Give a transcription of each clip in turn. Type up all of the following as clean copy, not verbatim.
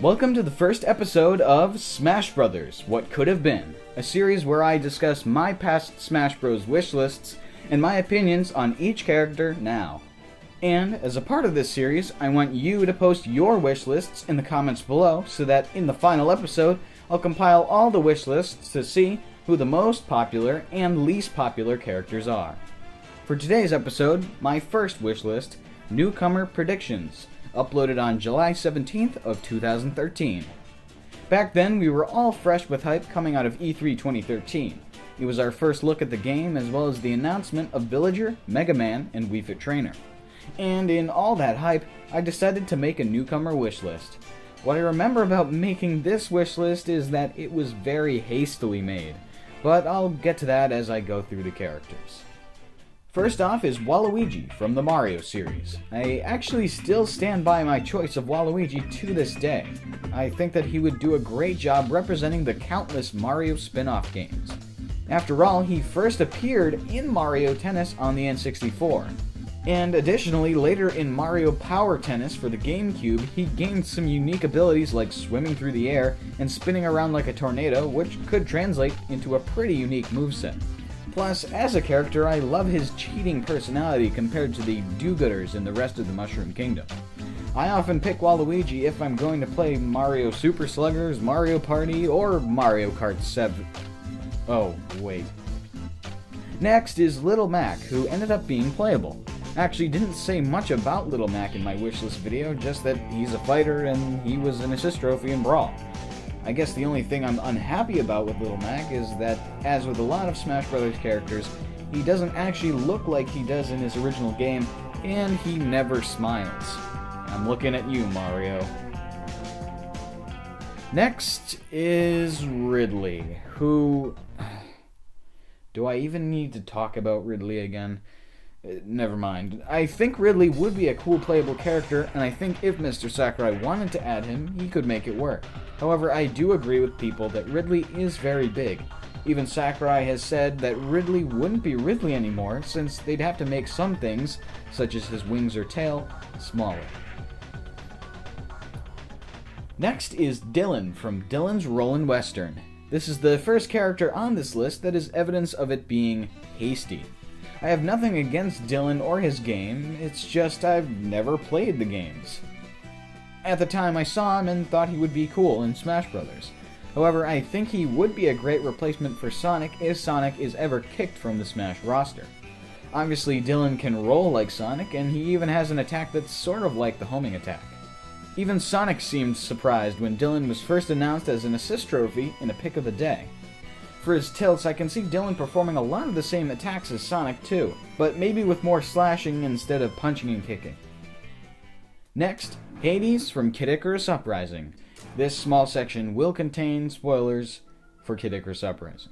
Welcome to the first episode of Smash Brothers, What Could Have Been, a series where I discuss my past Smash Bros. Wish lists and my opinions on each character now. And, as a part of this series, I want you to post your wish lists in the comments below so that in the final episode, I'll compile all the wish lists to see who the most popular and least popular characters are. For today's episode, my first wish list, Newcomer Predictions, uploaded on July 17th of 2013. Back then, we were all fresh with hype coming out of E3 2013. It was our first look at the game as well as the announcement of Villager, Mega Man, and Wii Fit Trainer. And in all that hype, I decided to make a newcomer wish list. What I remember about making this wish list is that it was very hastily made, but I'll get to that as I go through the characters. First off is Waluigi from the Mario series. I actually still stand by my choice of Waluigi to this day. I think that he would do a great job representing the countless Mario spin-off games. After all, he first appeared in Mario Tennis on the N64. And additionally, later in Mario Power Tennis for the GameCube, he gained some unique abilities like swimming through the air and spinning around like a tornado, which could translate into a pretty unique moveset. Plus, as a character, I love his cheating personality compared to the do-gooders in the rest of the Mushroom Kingdom. I often pick Waluigi if I'm going to play Mario Super Sluggers, Mario Party, or Mario Kart 7. Oh, wait. Next is Little Mack, who ended up being playable. I actually didn't say much about Little Mack in my wishlist video, just that he's a fighter and he was an assist trophy in Brawl. I guess the only thing I'm unhappy about with Little Mack is that, as with a lot of Smash Brothers characters, he doesn't actually look like he does in his original game, and he never smiles. I'm looking at you, Mario. Next is Ridley, who... Do I even need to talk about Ridley again? Never mind. I think Ridley would be a cool playable character, and I think if Mr. Sakurai wanted to add him, he could make it work. However, I do agree with people that Ridley is very big. Even Sakurai has said that Ridley wouldn't be Ridley anymore, since they'd have to make some things, such as his wings or tail, smaller. Next is Dylan from Dylan's Rollin' Western. This is the first character on this list that is evidence of it being hasty. I have nothing against Dylan or his game, it's just I've never played the games. At the time I saw him and thought he would be cool in Smash Brothers. However, I think he would be a great replacement for Sonic if Sonic is ever kicked from the Smash roster. Obviously, Dylan can roll like Sonic, and he even has an attack that's sort of like the homing attack. Even Sonic seemed surprised when Dylan was first announced as an assist trophy in a pick of the day. For his tilts, I can see Dylan performing a lot of the same attacks as Sonic too, but maybe with more slashing instead of punching and kicking. Next, Hades from Kid Icarus Uprising. This small section will contain spoilers for Kid Icarus Uprising.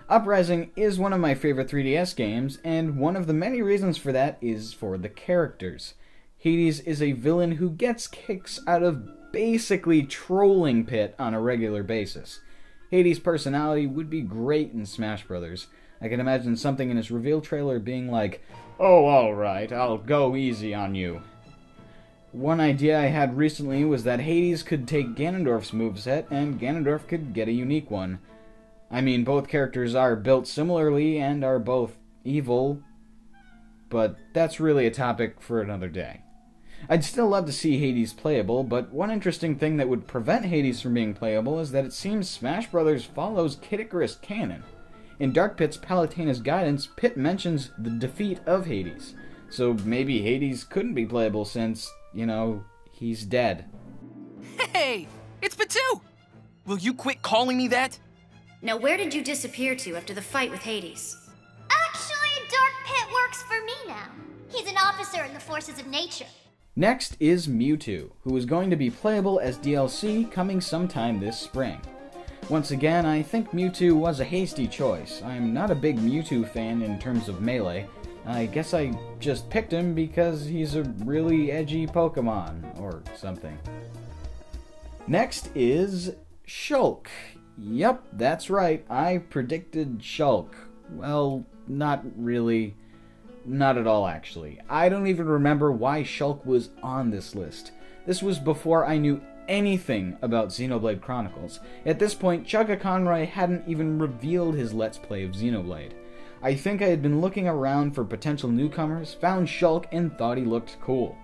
Uprising is one of my favorite 3DS games, and one of the many reasons for that is for the characters. Hades is a villain who gets kicks out of basically trolling Pit on a regular basis. Hades' personality would be great in Smash Brothers. I can imagine something in his reveal trailer being like, "Oh, alright, I'll go easy on you." One idea I had recently was that Hades could take Ganondorf's moveset, and Ganondorf could get a unique one. I mean, both characters are built similarly and are both evil, but that's really a topic for another day. I'd still love to see Hades playable, but one interesting thing that would prevent Hades from being playable is that it seems Smash Brothers follows Kid Icarus canon. In Dark Pit's Palutena's guidance, Pit mentions the defeat of Hades, so maybe Hades couldn't be playable since, you know, he's dead. Hey, it's Batu! Will you quit calling me that? Now where did you disappear to after the fight with Hades? Actually, Dark Pit works for me now. He's an officer in the forces of nature. Next is Mewtwo, who is going to be playable as DLC coming sometime this spring. Once again, I think Mewtwo was a hasty choice. I'm not a big Mewtwo fan in terms of Melee. I guess I just picked him because he's a really edgy Pokemon, or something. Next is Shulk. Yep, that's right, I predicted Shulk. Well, not really. Not at all, actually. I don't even remember why Shulk was on this list. This was before I knew anything about Xenoblade Chronicles. At this point, Chugga Conroy hadn't even revealed his Let's Play of Xenoblade. I think I had been looking around for potential newcomers, found Shulk, and thought he looked cool.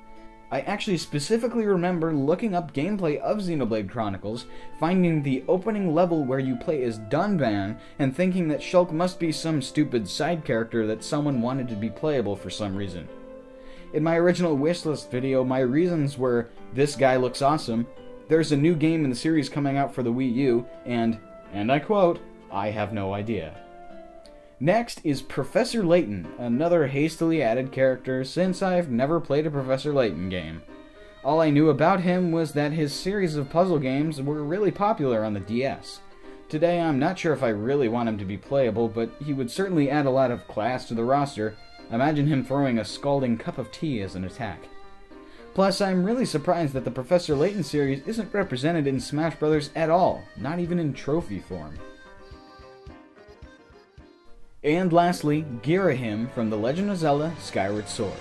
I actually specifically remember looking up gameplay of Xenoblade Chronicles, finding the opening level where you play as Dunban, and thinking that Shulk must be some stupid side character that someone wanted to be playable for some reason. In my original wishlist video, my reasons were, this guy looks awesome, there's a new game in the series coming out for the Wii U, and I quote, I have no idea. Next is Professor Layton, another hastily added character since I've never played a Professor Layton game. All I knew about him was that his series of puzzle games were really popular on the DS. Today I'm not sure if I really want him to be playable, but he would certainly add a lot of class to the roster. Imagine him throwing a scalding cup of tea as an attack. Plus, I'm really surprised that the Professor Layton series isn't represented in Smash Bros. At all, not even in trophy form. And lastly, Ghirahim from The Legend of Zelda Skyward Sword.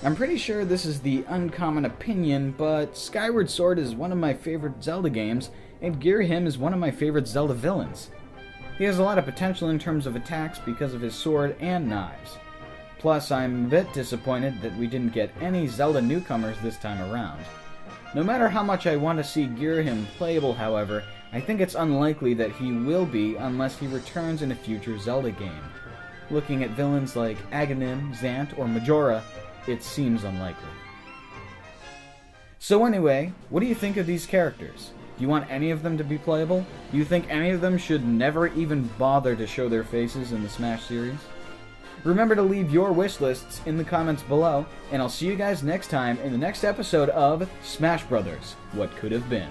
I'm pretty sure this is the uncommon opinion, but Skyward Sword is one of my favorite Zelda games, and Ghirahim is one of my favorite Zelda villains. He has a lot of potential in terms of attacks because of his sword and knives. Plus, I'm a bit disappointed that we didn't get any Zelda newcomers this time around. No matter how much I want to see Ghirahim playable, however, I think it's unlikely that he will be unless he returns in a future Zelda game. Looking at villains like Aghanim, Zant, or Majora, it seems unlikely. So anyway, what do you think of these characters? Do you want any of them to be playable? Do you think any of them should never even bother to show their faces in the Smash series? Remember to leave your wish lists in the comments below, and I'll see you guys next time in the next episode of Smash Brothers: What Could Have Been.